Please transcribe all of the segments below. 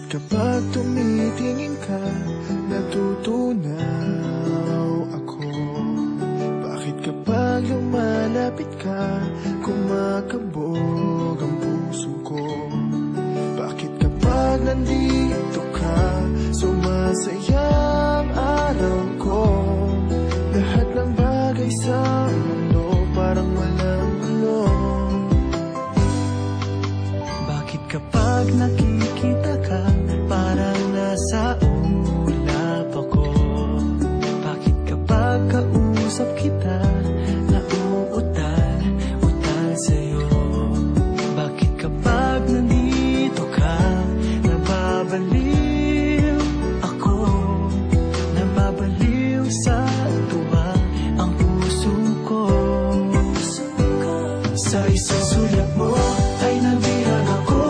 Kapag tumitingin ka, natutunaw ako. Bakit kapag lumalapit ka, kumakabog ang puso ko? Bakit kapag nandito ka, sumasaya ang araw ko? Lahat ng bagay sa mundo parang walang gulo. Bakit kapag nakikita ka, parang nasa ulap ako? Bakit kapag kausap kita, nauutal sa'yo? Bakit kapag nandito ka, nababaliw ako? Nababaliw sa tuwa ang puso ko. Sa isang sulat mo ay nabihan ako,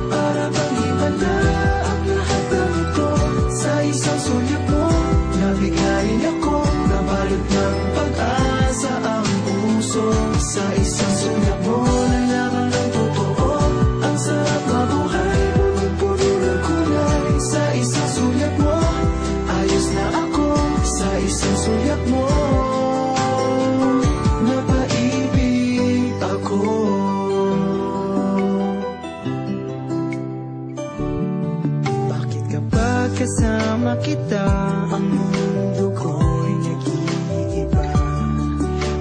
para bang himala ang lahat ng ito. Sa isang sulat mo, nabigayin ako, nabalot ng pag-asa ang puso. Sa isang sulat mo, nalaman ng totoo, ang sarap na buhay, punong-puno ng kulay. Sa isang sulat mo, ayos na ako. Sa isang sulat mo, napaibig ako. Kasama kita, ang mundo ko'y nag-iiba.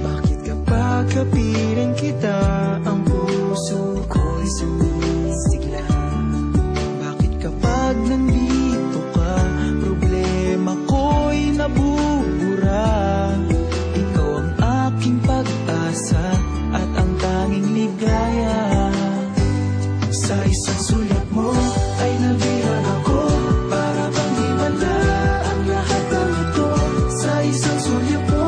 Bakit kapag kapiling kita, ang puso ko'y sumisigla? Bakit kapag nandito ka, problema ko'y nabubura? Ikaw ang aking pag-asa at ang tanging ligaya. Sa isang sulat mo ay nabihan ako, para bang himala ang lahat ng ito. Sa isang sulat mo,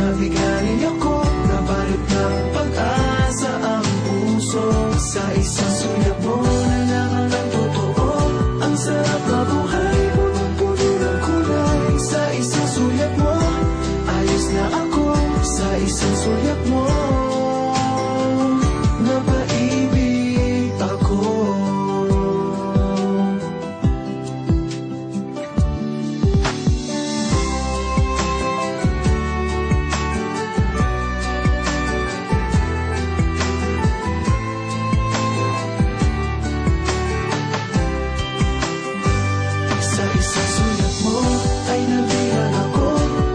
nabigayin ako, nabalot ng pag-asa ang puso. Sa isang sulat mo, nalaman ng totoo, ang sarap na buhay, punong-puno ng kulay. Sa isang sulat mo, ayos na ako. Sa isang sulat mo, napaibig ako. Sa isang sulat mo ay nabihan ako,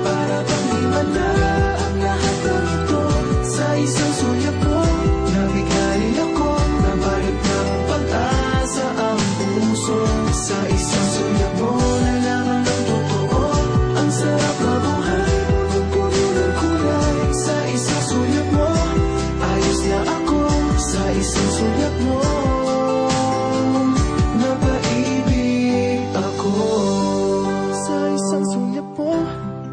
para bang himala ang lahat ng ito. Sa isang sulat mo, nabigayin ako, nabalot ng pag-asa ang puso. Sa isang sulat mo, nalaman ng totoo, ang sarap na buhay, punong-puno ng kulay. Sa isang sulat mo, ayos na ako. Sa isang sulat mo, napaibig ako. Sa isang sulat mo,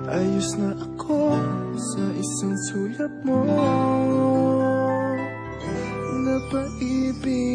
ayos na ako. Sa isang sulat mo, napaibig